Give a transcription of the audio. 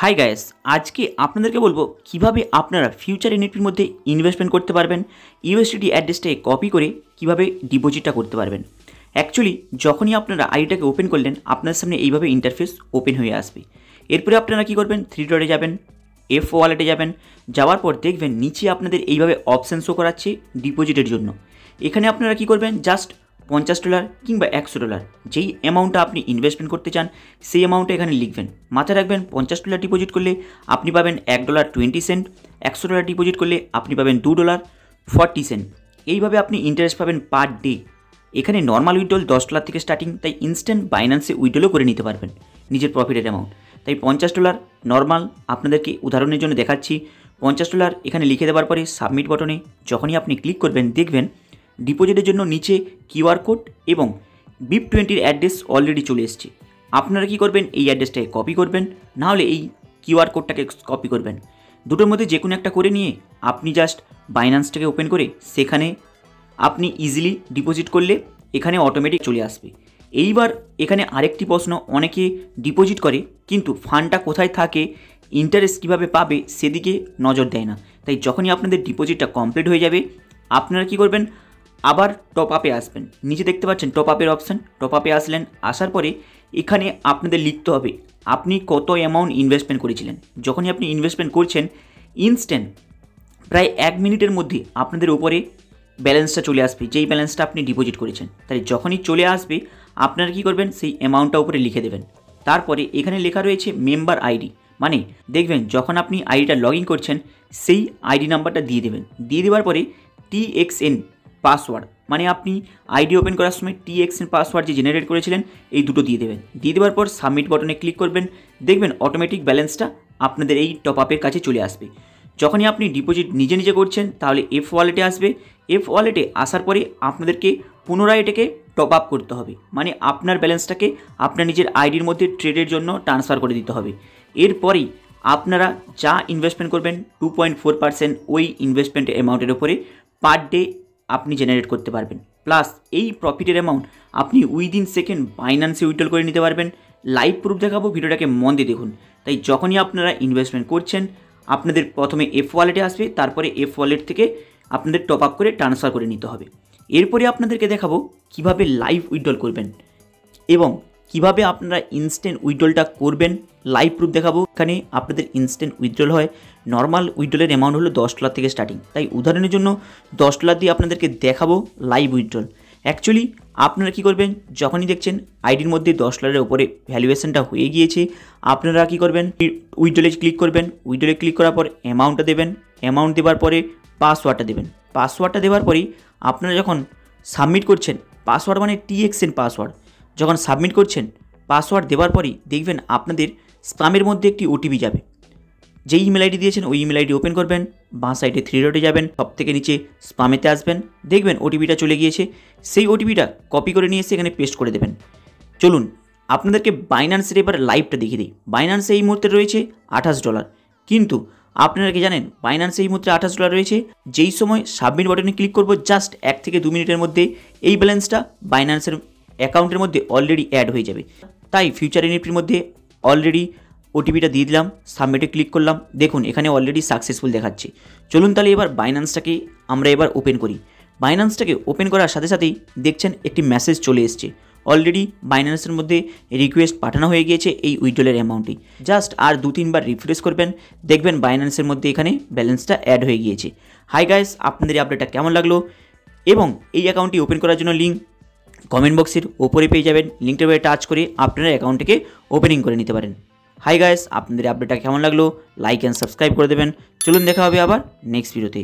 Hi guys, আজকে আপনাদেরকে বলবো কিভাবে আপনারা ফিউচার এনএফটির মধ্যে ইনভেস্টমেন্ট করতে পারবেন। ইউএসডিটি অ্যাড্রেসটাকে কপি করে কিভাবে ডিপোজিটটা করতে পারবেন। অ্যাকচুয়ালি যখনই আপনারা আইডিটাকে ওপেন করলেন, আপনার সামনে এইভাবে ইন্টারফেস ওপেন হয়ে আসবে। এরপরে আপনারা কি করবেন, থ্রি ডটে যাবেন, এফ ওয়ালেটে যাবেন। যাওয়ার পর দেখবেন নিচে আপনাদের এইভাবে অপশান শো করাচ্ছে ডিপোজিটের জন্য। এখানে আপনারা কি করবেন, জাস্ট $50 কিংবা $100 যেই অ্যামাউন্টটা আপনি ইনভেস্টমেন্ট করতে চান সেই অ্যামাউন্টটা এখানে লিখবেন। মাথায় রাখবেন $50 ডিপোজিট করলে আপনি পাবেন $1.20, $100 ডিপোজিট করলে আপনি পাবেন $2.40। এইভাবে আপনি ইন্টারেস্ট পাবেন পার ডে। এখানে নর্মাল উইথড্রল $10 থেকে স্টার্টিং, তাই ইনস্ট্যান্ট বাইন্যান্সে উইথড্রলও করে নিতে পারবেন নিজের প্রফিটের অ্যামাউন্ট। তাই $50 নর্মাল আপনাদেরকে উদাহরণের জন্য দেখাচ্ছি। $50 এখানে লিখে দেওয়ার পরে সাবমিট বাটনে যখনই আপনি ক্লিক করবেন, দেখবেন ডিপোজিটের জন্য নিচে কিউআর কোড এবং BIP20 অ্যাড্রেস অলরেডি চলে এসেছে। আপনারা কি করবেন, এই অ্যাড্রেসটাকে কপি করবেন, নাহলে এই কিউআর কোডটাকে কপি করবেন। দুটোর মধ্যে যে কোনো একটা করে নিয়ে আপনি জাস্ট বাইন্যান্সটাকে ওপেন করে সেখানে আপনি ইজিলি ডিপোজিট করলে এখানে অটোমেটিক চলে আসবে। এইবার এখানে আরেকটি প্রশ্ন, অনেকে ডিপোজিট করে কিন্তু ফান্ডটা কোথায় থাকে, ইন্টারেস্ট কীভাবে পাবে সেদিকে নজর দেয় না। তাই যখনই আপনাদের ডিপোজিটটা কমপ্লিট হয়ে যাবে, আপনারা কি করবেন, আবার টপ আপে আসবেন। নিচে দেখতে পাচ্ছেন টপ আপের অপশান, টপ আপে আসলেন। আসার পরে এখানে আপনাদের লিখতে হবে আপনি কত অ্যামাউন্ট ইনভেস্টমেন্ট করেছিলেন। যখনই আপনি ইনভেস্টমেন্ট করছেন, ইনস্ট্যান্ট প্রায় 1 মিনিটের মধ্যে আপনাদের উপরে ব্যালেন্সটা চলে আসবে, যেই ব্যালেন্সটা আপনি ডিপোজিট করেছেন। তাই যখনই চলে আসবে আপনারা কী করবেন, সেই অ্যামাউন্টটা উপরে লিখে দেবেন। তারপরে এখানে লেখা রয়েছে মেম্বার আইডি, মানে দেখবেন যখন আপনি আইডিটা লগ ইন করছেন সেই আইডি নাম্বারটা দিয়ে দেবেন। দিয়ে দেওয়ার পরে TXN পাসওয়ার্ড, মানে আপনি আইডি ওপেন করার সময় TXN পাসওয়ার্ড যে জেনারেট করেছিলেন এই দুটো দিয়ে দেবেন। দিয়ে দেওয়ার পর সাবমিট বাটনে ক্লিক করবেন, দেখবেন অটোমেটিক ব্যালেন্সটা আপনাদের এই টপ আপের কাছে চলে আসবে। যখনই আপনি ডিপোজিট নিজে নিজে করছেন তাহলে এফ ওয়ালেটে আসবে। এফ ওয়ালেটে আসার পরে আপনাদেরকে পুনরায় এটাকে টপ আপ করতে হবে, মানে আপনার ব্যালেন্সটাকে আপনার নিজের আইডির মধ্যে ট্রেডের জন্য ট্রান্সফার করে দিতে হবে। এরপরেই আপনারা যা ইনভেস্টমেন্ট করবেন 2.4% ওই ইনভেস্টমেন্ট অ্যামাউন্টের উপরে পার ডে আপনি জেনারেট করতে পারবেন। প্লাস এই প্রফিটের অ্যামাউন্ট আপনি উইদিন সেকেন্ড বাইন্যান্সে উইথড্রল করে নিতে পারবেন। লাইভ প্রুফ দেখাবো, ভিডিওটাকে মন দিয়ে দেখুন। তাই যখনই আপনারা ইনভেস্টমেন্ট করছেন আপনাদের প্রথমে এফ ওয়ালেটে আসবে, তারপরে এফ ওয়ালেট থেকে আপনাদের টপ আপ করে ট্রান্সফার করে নিতে হবে। এরপরে আপনাদেরকে দেখাবো কিভাবে লাইভ উইথড্রল করবেন এবং কিভাবে আপনারা ইনস্ট্যান্ট উইথড্রলটা করবেন। লাইভ প্রুফ দেখাবো। এখানে আপনাদের ইনস্ট্যান্ট উইথড্রল হয়, নর্মাল উইথড্রলের অ্যামাউন্ট হলো $10 থেকে স্টার্টিং। তাই উদাহরণের জন্য $10 দিয়ে আপনাদেরকে দেখাবো লাইভ উইথড্রল। অ্যাকচুয়ালি আপনারা কী করবেন, যখনই দেখছেন আইডির মধ্যে $10 উপরে ভ্যালুয়েশনটা হয়ে গিয়েছে, আপনারা কী করবেন, উইথড্রলে ক্লিক করবেন। উইথড্রলে ক্লিক করার পর অ্যামাউন্টটা দেবেন। অ্যামাউন্ট দেওয়ার পরে পাসওয়ার্ডটা দেবেন। পাসওয়ার্ডটা দেওয়ার পরেই আপনারা যখন সাবমিট করছেন, পাসওয়ার্ড মানে TXN পাসওয়ার্ড, যখন সাবমিট করছেন পাসওয়ার্ড দেওয়ার পরেই দেখবেন আপনাদের স্প্যামের মধ্যে একটি ওটিপি যাবে। যেই ইমেল আইডি দিয়েছেন ওই ইমেল আইডি ওপেন করবেন, বাঁ সাইডে থ্রি ডটে যাবেন, সব থেকে নিচে স্প্যামেতে আসবেন, দেখবেন ওটিপিটা চলে গিয়েছে। সেই ওটিপিটা কপি করে নিয়ে এসে এখানে পেস্ট করে দেবেন। চলুন আপনাদেরকে বাইন্যান্সের এবার লাইভটা দেখিয়ে দিই। বাইন্যান্সে এই মুহূর্তে রয়েছে $28, কিন্তু আপনারা কি জানেন বাইন্যান্সে এই মুহূর্তে $28 রয়েছে। যেই সময় সাবমিট বাটনে ক্লিক করব, জাস্ট 1 থেকে 2 মিনিটের মধ্যে এই ব্যালেন্সটা বাইন্যান্সের অ্যাকাউন্টের মধ্যে অলরেডি অ্যাড হয়ে যাবে। তাই ফিউচার এনএফটির মধ্যে অলরেডি ওটিপিটা দিয়ে দিলাম, সাবমিটে ক্লিক করলাম, দেখুন এখানে অলরেডি সাকসেসফুল দেখাচ্ছে। চলুন তাহলে এবার বাইন্যান্সটাকে আমরা এবার ওপেন করি। বাইন্যান্সটাকে ওপেন করার সাথে সাথেই দেখছেন একটি মেসেজ চলে এসছে। অলরেডি বাইন্যান্সের মধ্যে রিকোয়েস্ট পাঠানো হয়ে গিয়েছে এই উইথড্রলের অ্যামাউন্টটি। জাস্ট আর 2-3 বার রিফ্রেশ করবেন, দেখবেন বাইন্যান্সের মধ্যে এখানে ব্যালেন্সটা অ্যাড হয়ে গিয়েছে। হাই গাইস, আপনাদের এই আপডেটটা কেমন লাগলো এবং এই অ্যাকাউন্টটি ওপেন করার জন্য লিঙ্ক কমেন্ট বক্সের ওপরে পেয়ে যাবেন। লিঙ্কটার উপরে টাচ করে আপনারা অ্যাকাউন্টটিকে ওপেনিং করে নিতে পারেন। হাই গাইস, আপনাদের আপডেটটা কেমন লাগলো লাইক অ্যান্ড সাবস্ক্রাইব করে দেবেন। চলুন দেখা হবে আবার নেক্সট ভিডিওতে।